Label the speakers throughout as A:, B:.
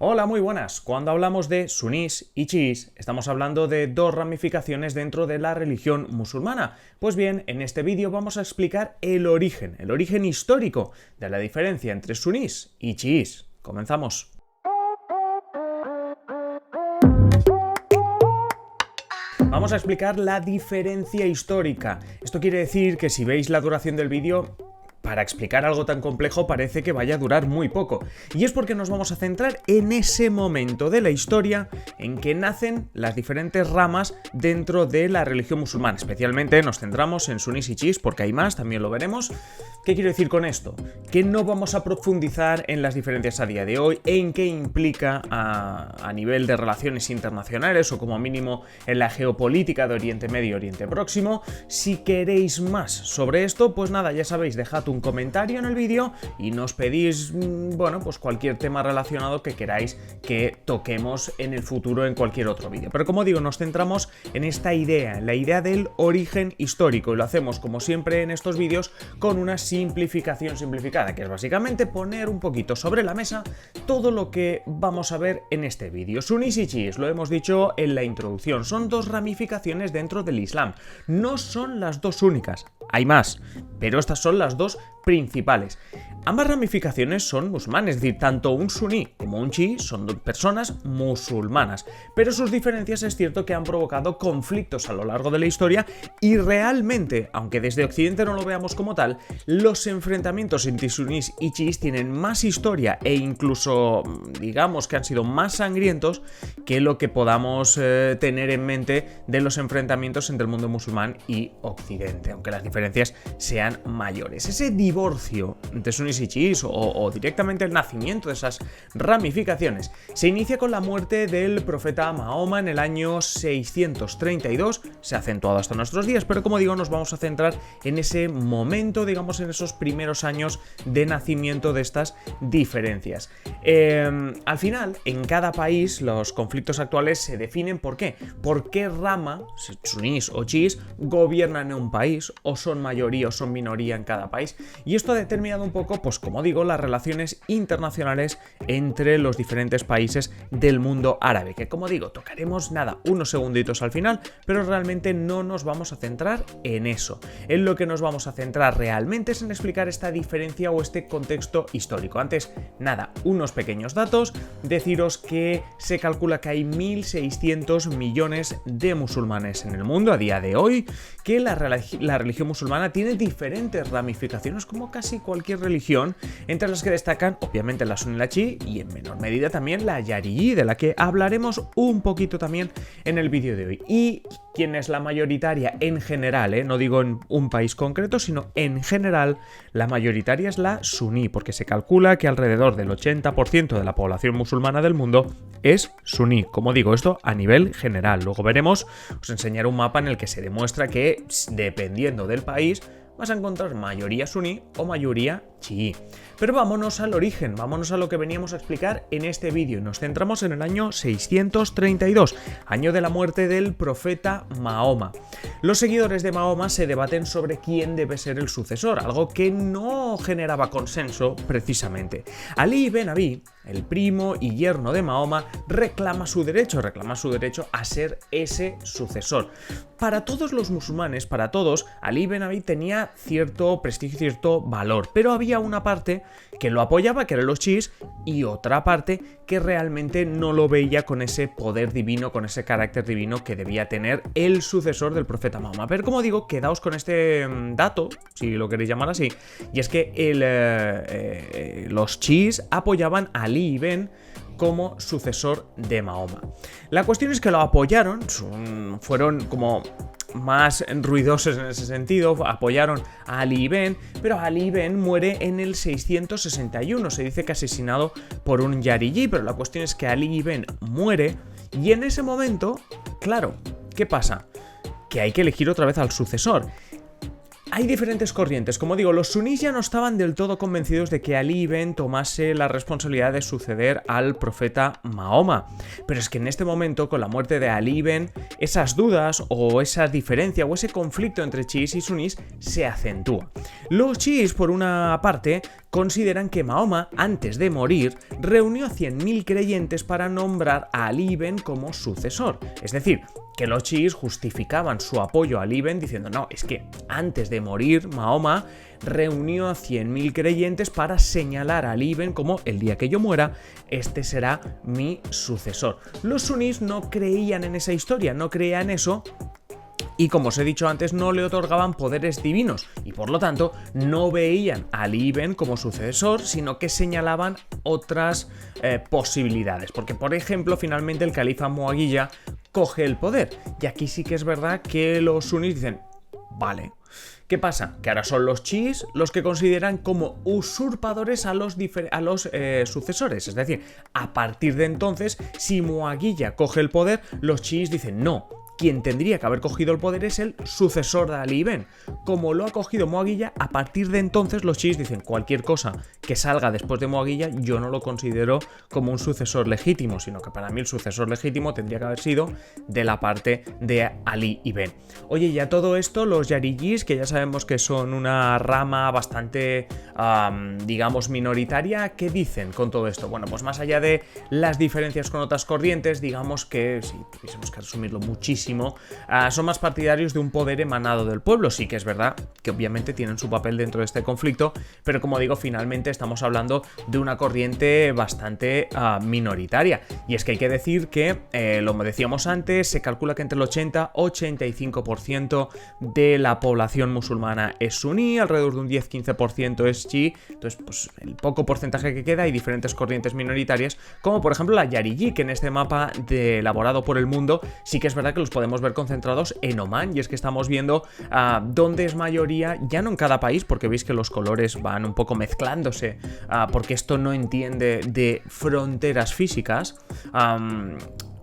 A: Hola, muy buenas. Cuando hablamos de sunís y chiís, estamos hablando de dos ramificaciones dentro de la religión musulmana. Pues bien, en este vídeo vamos a explicar el origen histórico de la diferencia entre sunís y chiís. Comenzamos. Vamos a explicar la diferencia histórica. Esto quiere decir que si veis la duración del vídeo, para explicar algo tan complejo parece que vaya a durar muy poco. Y es porque nos vamos a centrar en ese momento de la historia en que nacen las diferentes ramas dentro de la religión musulmana. Especialmente nos centramos en sunís y chiís porque hay más, también lo veremos. ¿Qué quiero decir con esto? Que no vamos a profundizar en las diferencias a día de hoy, en qué implica a nivel de relaciones internacionales o como mínimo en la geopolítica de Oriente Medio y Oriente Próximo. Si queréis más sobre esto, pues nada, ya sabéis, dejad un comentario en el vídeo y nos pedís, pues cualquier tema relacionado que queráis que toquemos en el futuro en cualquier otro vídeo. Pero como digo, nos centramos en esta idea, en la idea del origen histórico, y lo hacemos como siempre en estos vídeos con una simplificación simplificada, que es básicamente poner un poquito sobre la mesa todo lo que vamos a ver en este vídeo. Sunís y chiís, lo hemos dicho en la introducción, son dos ramificaciones dentro del Islam. No son las dos únicas, hay más, pero estas son las dos principales. Ambas ramificaciones son musulmanes, es decir, tanto un suní como un chií son personas musulmanas, pero sus diferencias es cierto que han provocado conflictos a lo largo de la historia y realmente, aunque desde Occidente no lo veamos como tal, los enfrentamientos entre sunís y chiís tienen más historia e incluso, digamos que han sido más sangrientos que lo que podamos tener en mente de los enfrentamientos entre el mundo musulmán y Occidente, aunque las diferencias sean mayores. Ese divorcio entre sunís y chiís o directamente el nacimiento de esas ramificaciones se inicia con la muerte del profeta Mahoma en el año 632, se ha acentuado hasta nuestros días, pero como digo, nos vamos a centrar en ese momento, digamos en esos primeros años de nacimiento de estas diferencias. Al final, en cada país los conflictos actuales se definen por qué rama, sunís o chiís, gobiernan en un país o son mayoría o son minoría en cada país, y esto ha determinado un poco, pues como digo, las relaciones internacionales entre los diferentes países del mundo árabe, que como digo, tocaremos unos segunditos al final, pero realmente no nos vamos a centrar en eso. En lo que nos vamos a centrar realmente es en explicar esta diferencia o este contexto histórico. Antes, unos pequeños datos, deciros que se calcula que hay 1.600 millones de musulmanes en el mundo a día de hoy, que la religión musulmana tiene diferentes ramificaciones como casi cualquier religión, entre las que destacan obviamente la suní y la chií y en menor medida también la yaridí, de la que hablaremos un poquito también en el vídeo de hoy. Y quién es la mayoritaria en general, no digo en un país concreto, sino en general, la mayoritaria es la suní, porque se calcula que alrededor del 80% de la población musulmana del mundo es suní. Como digo, esto a nivel general. Luego veremos, os enseñaré un mapa en el que se demuestra que dependiendo del país vas a encontrar mayoría suní o mayoría chií. Pero vámonos al origen, vámonos a lo que veníamos a explicar en este vídeo. Nos centramos en el año 632, año de la muerte del profeta Mahoma. Los seguidores de Mahoma se debaten sobre quién debe ser el sucesor, algo que no generaba consenso precisamente. Ali ibn Abi, el primo y yerno de Mahoma, reclama su derecho a ser ese sucesor. Para todos los musulmanes, para todos, Ali ibn Abi tenía cierto prestigio, cierto valor, pero había una parte que lo apoyaba, que eran los chiís, y otra parte que realmente no lo veía con ese poder divino, con ese carácter divino que debía tener el sucesor del profeta Mahoma. Pero como digo, quedaos con este dato, si lo queréis llamar así, y es que los chiís apoyaban a Ali ibn como sucesor de Mahoma. La cuestión es que lo apoyaron, fueron como más ruidosos en ese sentido, apoyaron a Ali ibn, pero Ali ibn muere en el 661, se dice que asesinado por un yaridí, pero la cuestión es que Ali ibn muere y en ese momento, claro, ¿qué pasa? Que hay que elegir otra vez al sucesor. Hay diferentes corrientes. Como digo, los sunís ya no estaban del todo convencidos de que Ali ibn tomase la responsabilidad de suceder al profeta Mahoma. Pero es que en este momento, con la muerte de Ali ibn, esas dudas o esa diferencia o ese conflicto entre chiíes y sunís se acentúa. Los chiíes, por una parte, consideran que Mahoma, antes de morir, reunió a 100.000 creyentes para nombrar a Ali ibn como sucesor. Es decir, que los chiíes justificaban su apoyo a Ali ibn diciendo: no, es que antes de morir Mahoma reunió a 100.000 creyentes para señalar a Ali ibn como el día que yo muera, este será mi sucesor. Los sunís no creían en esa historia, no creían eso. Y como os he dicho antes, no le otorgaban poderes divinos y por lo tanto no veían a Ali ibn como sucesor, sino que señalaban otras posibilidades. Porque, por ejemplo, finalmente el califa Muawiya coge el poder. Y aquí sí que es verdad que los sunís dicen: vale. ¿Qué pasa? Que ahora son los chiíes los que consideran como usurpadores a los sucesores. Es decir, a partir de entonces, si Muawiya coge el poder, los chiíes dicen: no, quien tendría que haber cogido el poder es el sucesor de Ali ibn. Como lo ha cogido Muawiya, a partir de entonces los chiíes dicen: cualquier cosa que salga después de Muawiya yo no lo considero como un sucesor legítimo, sino que para mí el sucesor legítimo tendría que haber sido de la parte de Ali ibn. Oye, y a todo esto los yariyís, que ya sabemos que son una rama bastante, digamos, minoritaria, ¿qué dicen con todo esto? Bueno, pues más allá de las diferencias con otras corrientes, digamos que, si tuviésemos que resumirlo muchísimo, son más partidarios de un poder emanado del pueblo. Sí que es verdad que obviamente tienen su papel dentro de este conflicto, pero como digo, finalmente estamos hablando de una corriente bastante minoritaria. Y es que hay que decir que, lo decíamos antes, se calcula que entre el 80-85% de la población musulmana es suní, alrededor de un 10-15% es chií. Entonces, pues el poco porcentaje que queda, hay diferentes corrientes minoritarias, como por ejemplo la yariyí, que en este mapa elaborado por El Mundo sí que es verdad que los podemos ver concentrados en Omán, y es que estamos viendo dónde es mayoría, ya no en cada país, porque veis que los colores van un poco mezclándose, porque esto no entiende de fronteras físicas.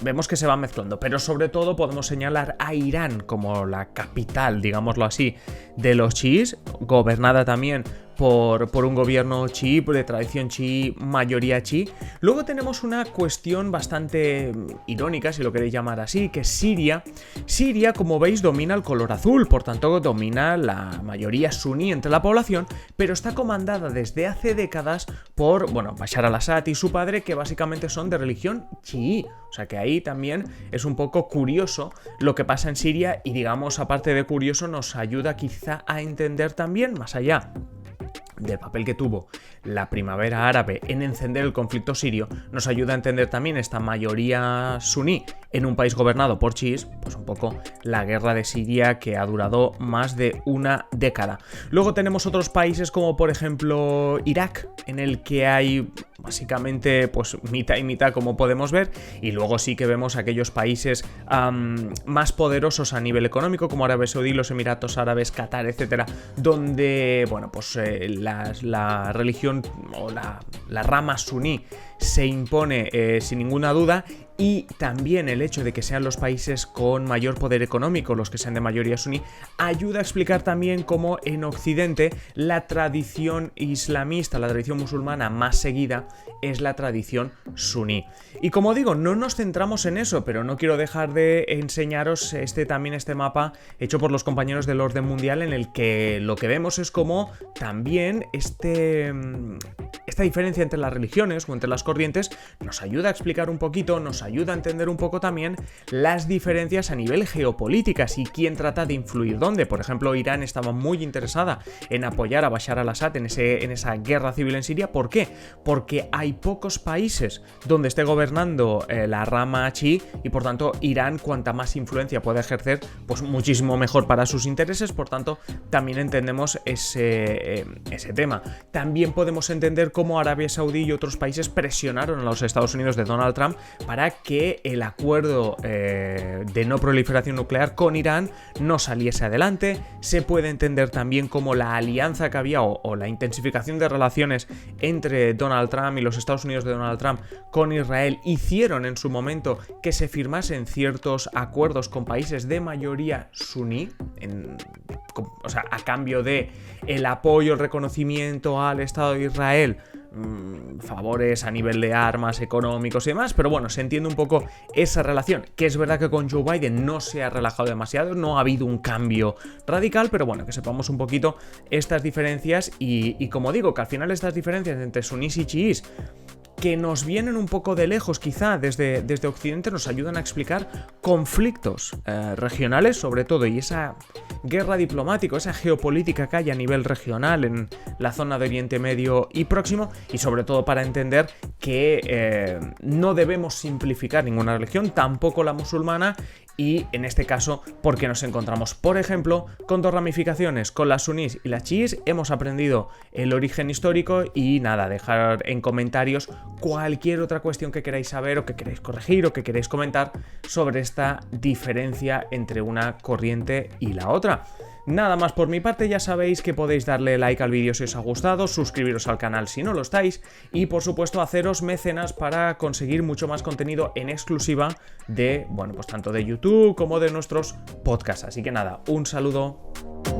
A: Vemos que se van mezclando, pero sobre todo podemos señalar a Irán como la capital, digámoslo así, de los chiíes, gobernada también por un gobierno chií, de tradición chií, mayoría chií. Luego tenemos una cuestión bastante irónica, si lo queréis llamar así, que es Siria. Siria, como veis, domina el color azul, por tanto domina la mayoría suní entre la población, pero está comandada desde hace décadas por, bueno, Bashar al-Assad y su padre, que básicamente son de religión chií. O sea que ahí también es un poco curioso lo que pasa en Siria, y digamos, aparte de curioso, nos ayuda quizá a entender también, más allá del papel que tuvo la primavera árabe en encender el conflicto sirio, nos ayuda a entender también esta mayoría suní en un país gobernado por chiíes, pues un poco la guerra de Siria, que ha durado más de una década. Luego tenemos otros países como por ejemplo Irak, en el que hay básicamente pues mitad y mitad, como podemos ver, y luego sí que vemos aquellos países más poderosos a nivel económico, como Arabia Saudí, los Emiratos Árabes, Qatar, etcétera, donde, bueno, pues la religión o la rama suní se impone sin ninguna duda. Y también el hecho de que sean los países con mayor poder económico los que sean de mayoría suní ayuda a explicar también cómo en Occidente la tradición islamista, la tradición musulmana más seguida es la tradición suní. Y como digo, no nos centramos en eso, pero no quiero dejar de enseñaros este mapa hecho por los compañeros del Orden Mundial, en el que lo que vemos es cómo también esta diferencia entre las religiones o entre las corrientes nos ayuda a explicar un poquito, nos ayuda a entender un poco también las diferencias a nivel geopolíticas y quién trata de influir dónde. Por ejemplo, Irán estaba muy interesada en apoyar a Bashar al-Assad en esa guerra civil en Siria. ¿Por qué? Porque hay pocos países donde esté gobernando la rama chií, y por tanto Irán, cuanta más influencia puede ejercer, pues muchísimo mejor para sus intereses. Por tanto, también entendemos ese tema. También podemos entender cómo Arabia Saudí y otros países presionaron a los Estados Unidos de Donald Trump para que el acuerdo de no proliferación nuclear con Irán no saliese adelante. Se puede entender también como la alianza que había o la intensificación de relaciones entre Donald Trump y los Estados Unidos de Donald Trump con Israel hicieron en su momento que se firmasen ciertos acuerdos con países de mayoría suní, a cambio de el apoyo, el reconocimiento al Estado de Israel, favores a nivel de armas, económicos y demás, pero bueno, se entiende un poco esa relación, que es verdad que con Joe Biden no se ha relajado demasiado, no ha habido un cambio radical, pero bueno, que sepamos un poquito estas diferencias y como digo, que al final estas diferencias entre sunís y chiís, que nos vienen un poco de lejos quizá desde Occidente, nos ayudan a explicar conflictos regionales sobre todo, y esa guerra diplomática, esa geopolítica que hay a nivel regional en la zona de Oriente Medio y Próximo, y sobre todo para entender que no debemos simplificar ninguna religión, tampoco la musulmana, y en este caso porque nos encontramos, por ejemplo, con dos ramificaciones, con las sunís y las chiíes. Hemos aprendido el origen histórico y nada, dejar en comentarios cualquier otra cuestión que queráis saber o que queráis corregir o que queráis comentar sobre esta diferencia entre una corriente y la otra. Nada más por mi parte, ya sabéis que podéis darle like al vídeo si os ha gustado, suscribiros al canal si no lo estáis y por supuesto haceros mecenas para conseguir mucho más contenido en exclusiva de, bueno, pues tanto de YouTube como de nuestros podcasts. Así que nada, un saludo.